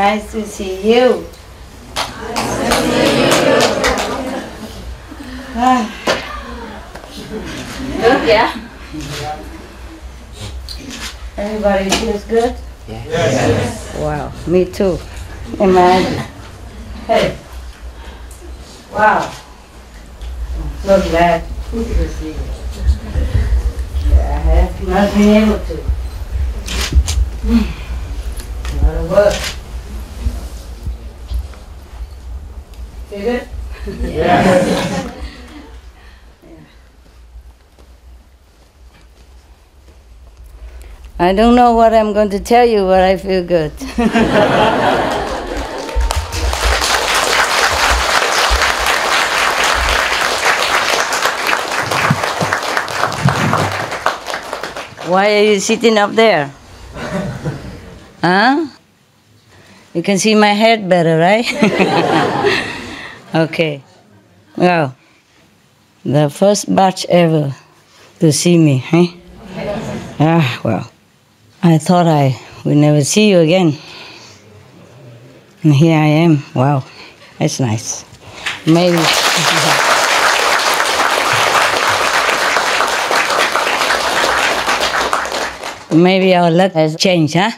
Nice to see you. Good, yeah? Everybody feels good? Yes. Wow, me too. Imagine. Hey. Wow. So glad to see you. I have not been able to. A lot of work. Feel good? Yeah. I don't know what I'm going to tell you, but I feel good. Why are you sitting up there? Huh? You can see my head better, right? Okay. Well, the first batch ever to see me, eh? Ah, well, I thought I would never see you again. And here I am. Wow, that's nice. Maybe. Maybe our luck has changed, huh?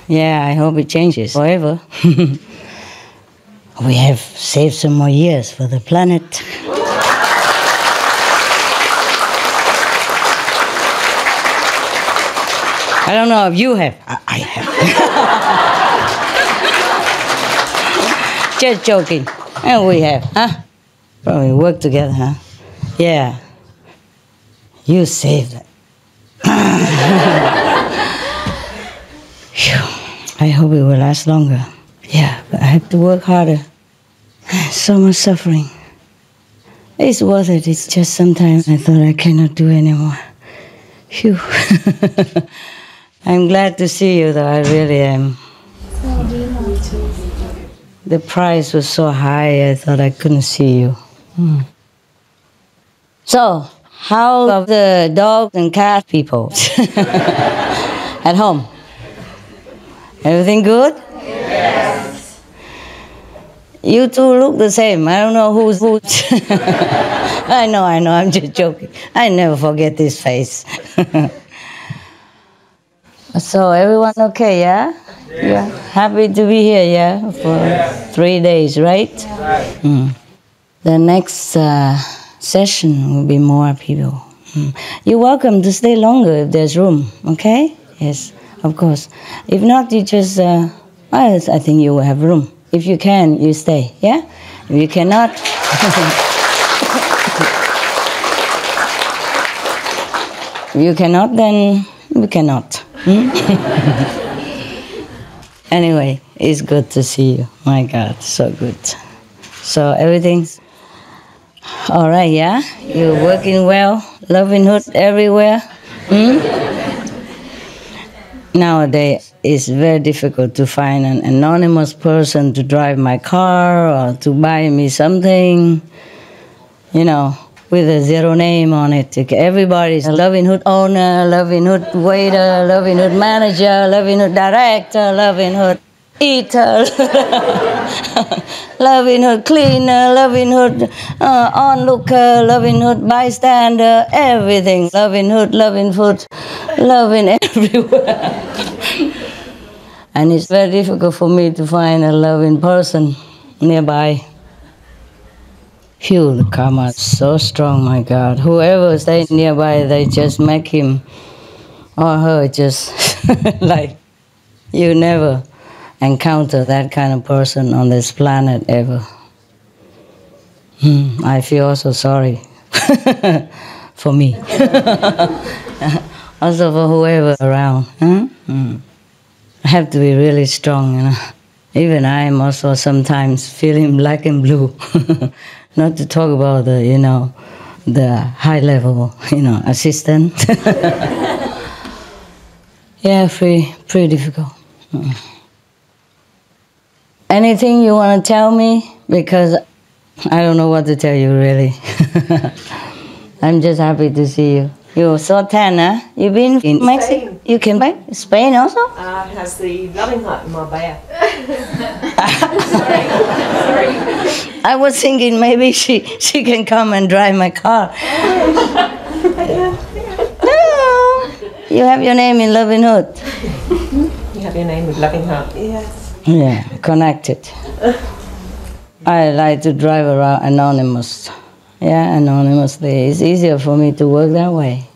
Yeah, I hope it changes forever. We have saved some more years for the planet. I don't know if you have. I have. Just joking. And we have, huh? Probably work together, huh? Yeah. You saved it. I hope it will last longer. Yeah, but I have to work harder. So much suffering. It's worth it. It's just sometimes I thought I cannot do anymore. Phew. I'm glad to see you, though. I really am. The price was so high, I thought I couldn't see you. So, how are the dog and cat people at home? Everything good? Yes. You two look the same. I don't know who's who. I know, I'm just joking. I never forget this face. So everyone okay, yeah? Yes. Yeah. Happy to be here, yeah? For 3 days, right? Right. The next session will be more people. You're welcome to stay longer if there's room, okay? Yes, of course. If not, you just, I think you will have room. If you can, you stay, yeah? If you cannot... If you cannot, then we cannot. Anyway, it's good to see you. My God, so good. So everything's all right, yeah? You're working well, loving hood everywhere. Nowadays, it's very difficult to find an anonymous person to drive my car or to buy me something, you know, with a zero name on it. Everybody's a Loving Hood owner, Loving Hood waiter, Loving Hood manager, Loving Hood director, Loving Hood eater, Loving Hood cleaner, Loving Hood onlooker, Loving Hood bystander, everything. Loving Hood, loving food, loving everywhere. And it's very difficult for me to find a loving person nearby. Phew, the karma is so strong, my God. Whoever stays nearby, they just make him or her just like you never encounter that kind of person on this planet ever. I feel also sorry for me. Also for whoever around. I have to be really strong, you know. Even I am also sometimes feeling black and blue. Not to talk about the, you know, the high level, you know, assistant. Yeah, pretty difficult. Anything you want to tell me? Because I don't know what to tell you, really. I'm just happy to see you. You're so tan, huh? You've been in Mexico? Spain. You came back? Spain also? Has the loving heart in my bear. I was thinking maybe she can come and drive my car. No. You have your name in Loving Hood. You have your name with loving heart. Yes. Yeah, connected. I like to drive around anonymous. Yeah, anonymously. It's easier for me to work that way.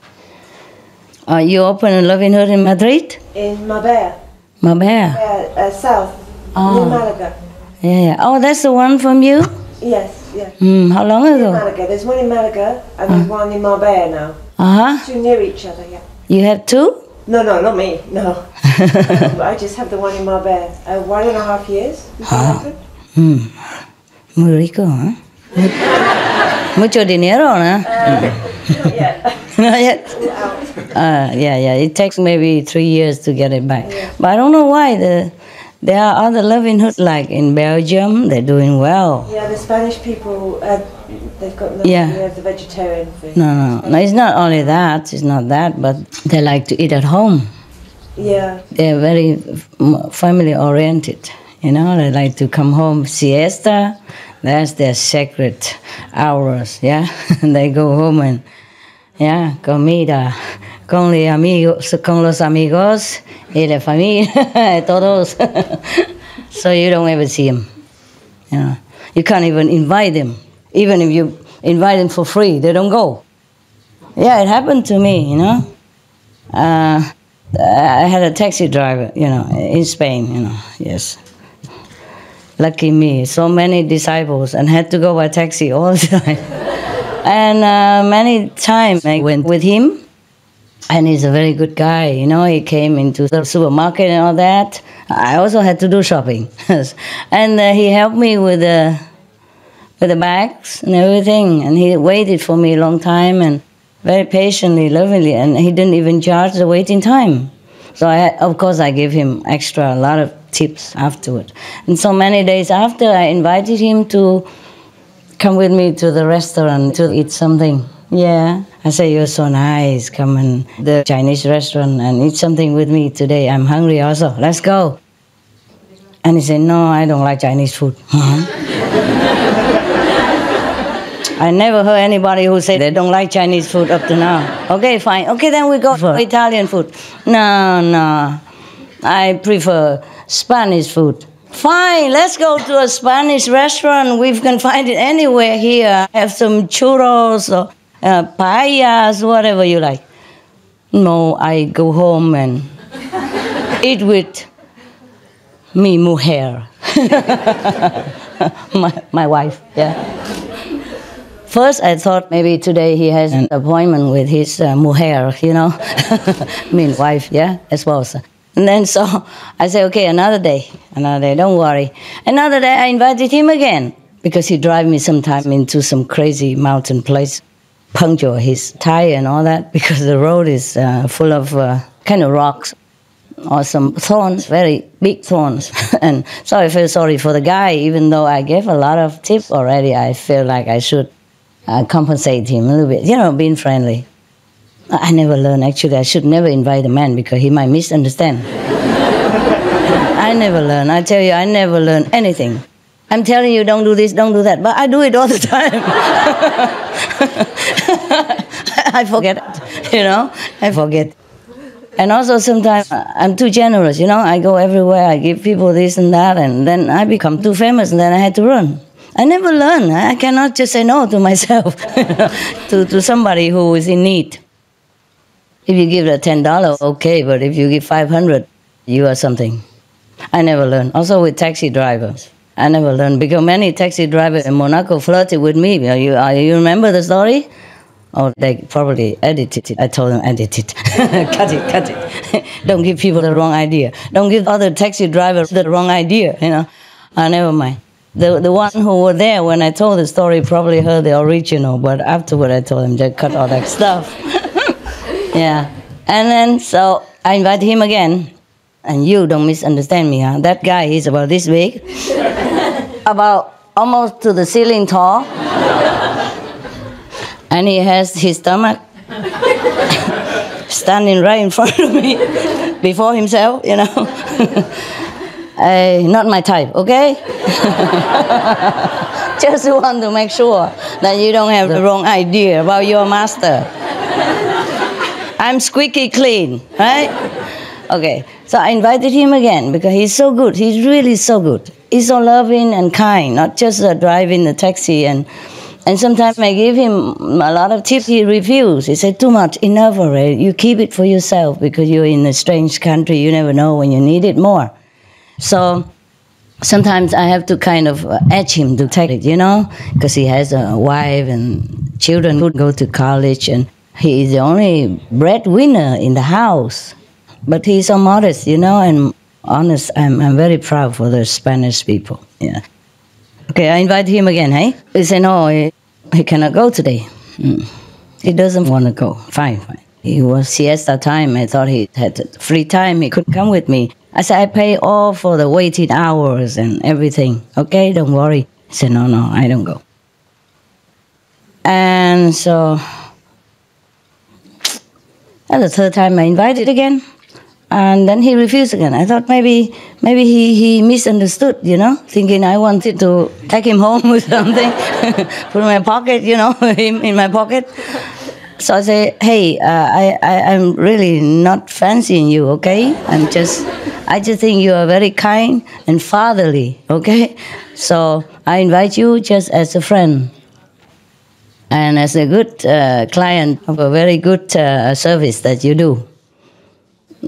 You open a Loving Hood in Madrid? In Marbella. Marbella? South. Oh. Near Malaga. Yeah. Oh, that's the one from you? Yes, yeah. How long ago? Malaga. There's one in Malaga and there's one in Marbella now. Uh-huh. Two near each other, yeah. You have two? No, not me, no. I just have the one in Marbella. 1.5 years. Muy rico, huh? Mucho dinero, ¿no? Not yet. Not yet? Yeah. It takes maybe 3 years to get it back. Yeah. But I don't know why. There are other Loving Hoods, like in Belgium, they're doing well. Yeah, the Spanish people, they've got no of the vegetarian food. No, it's not only that. It's not that, but they like to eat at home. Yeah. They're very family-oriented. You know, they like to come home, siesta. That's their sacred hours, yeah? They go home and, comida con los amigos y la familia, todos. So you don't ever see them. You know, you can't even invite them. Even if you invite them for free, they don't go. Yeah, it happened to me, you know. I had a taxi driver, you know, in Spain, you know, yes. Lucky me, so many disciples, and had to go by taxi all the time. And many times I went with him, and he's a very good guy, you know. He came into the supermarket and all that. I also had to do shopping. And he helped me with the bags and everything, and he waited for me a long time, and very patiently, lovingly, and he didn't even charge the waiting time. So of course I gave him a lot of tips afterward. And so many days after, I invited him to come with me to the restaurant to eat something. Yeah. I said, you're so nice. Come in the Chinese restaurant and eat something with me today. I'm hungry also. Let's go. And he said, no, I don't like Chinese food. I never heard anybody who said they don't like Chinese food up to now. Okay, fine. Okay, then we go for Italian food. No. I prefer Spanish food. Fine, let's go to a Spanish restaurant. We can find it anywhere here. Have some churros or paellas, whatever you like. No, I go home and eat with mi mujer. my wife, yeah. First, I thought maybe today he has an appointment with his mujer, you know, mean wife, yeah, esposa. And then so I said, okay, another day, don't worry. Another day I invited him again because he drive me sometime into some crazy mountain place, puncture his tire and all that because the road is full of kind of rocks or some thorns, very big thorns. And so I feel sorry for the guy, even though I gave a lot of tips already. I feel like I should compensate him a little bit, you know, being friendly. I never learned, actually. I should never invite a man because he might misunderstand. I never learn. I tell you, I never learn anything. I'm telling you, don't do this, don't do that. But I do it all the time. I forget it, you know. I forget. And also sometimes I'm too generous, you know. I go everywhere, I give people this and that, and then I become too famous, and then I had to run. I never learn. I cannot just say no to myself, to somebody who is in need. If you give it $10, okay, but if you give 500, you are something. I never learn. Also with taxi drivers, I never learn because many taxi drivers in Monaco flirted with me. You remember the story? Oh, they probably edited it. I told them, edit it. Cut it. Don't give people the wrong idea. Don't give other taxi drivers the wrong idea, you know. Never mind. The one who were there when I told the story probably heard the original, but afterward I told them to cut all that stuff. Yeah. And then, so I invited him again. And you don't misunderstand me, huh? That guy, he's about this big. About almost to the ceiling tall. And he has his stomach standing right in front of me before himself, you know. Not my type, okay? Just want to make sure that you don't have the wrong idea about your master. I'm squeaky clean, right? Okay, so I invited him again because he's so good. He's really so good. He's so loving and kind, not just driving the taxi. And sometimes I give him a lot of tips. He refuses. He said, too much, enough already. You keep it for yourself because you're in a strange country. You never know when you need it more. So sometimes I have to kind of edge him to take it, you know, because he has a wife and children who go to college, and he is the only breadwinner in the house. But he's so modest, you know, and honest. I'm very proud for the Spanish people. Yeah. Okay, I invite him again, hey? He said, no, he cannot go today. He doesn't want to go. Fine. It was siesta time. I thought he had free time. He could come with me. I said, I pay all for the waiting hours and everything. Okay, don't worry. He said, no, I don't go. And so, that's the third time I invited again. And then he refused again. I thought maybe he misunderstood, you know, thinking I wanted to take him home with something, put in my pocket, you know, him in my pocket. So I say, hey, I'm really not fancying you, okay? I just think you are very kind and fatherly, okay? So I invite you just as a friend and as a good client of a very good service that you do.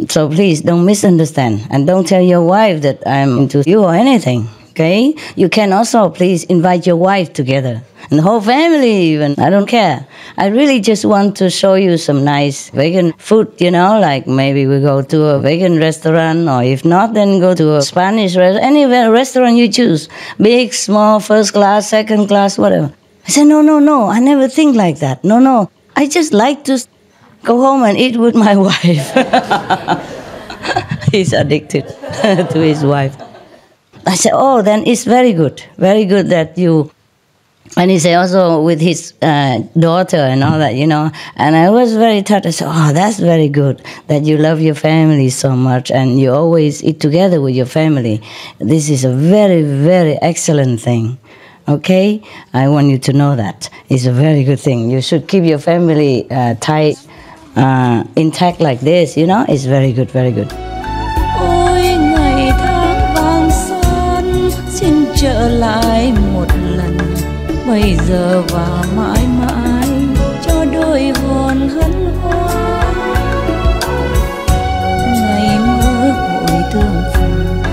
So please don't misunderstand and don't tell your wife that I'm into you or anything, okay? You can also please invite your wife together and the whole family even. I don't care. I really just want to show you some nice vegan food, you know, like maybe we go to a vegan restaurant, or if not, then go to a Spanish restaurant, any restaurant you choose, big, small, first class, second class, whatever. I said, no, I never think like that. No, I just like to go home and eat with my wife. He's addicted to his wife. I said, oh, then it's very good that you... And he said also with his daughter and all that, you know. And I was very touched. I said, oh, that's very good that you love your family so much and you always eat together with your family. This is a very, very excellent thing. Okay? I want you to know that. It's a very good thing. You should keep your family tight, intact like this, you know. It's very good, very good. Ôi ngày tháng vàng son, xin trở lại một lần, bây giờ và mãi mãi cho đôi hồn hân hoan. Ngày mơ hội thương phùng,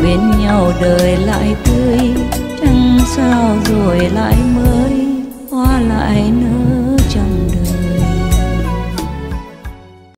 bên nhau đời lại tươi, trăng sao rồi lại mới hoa lại nở.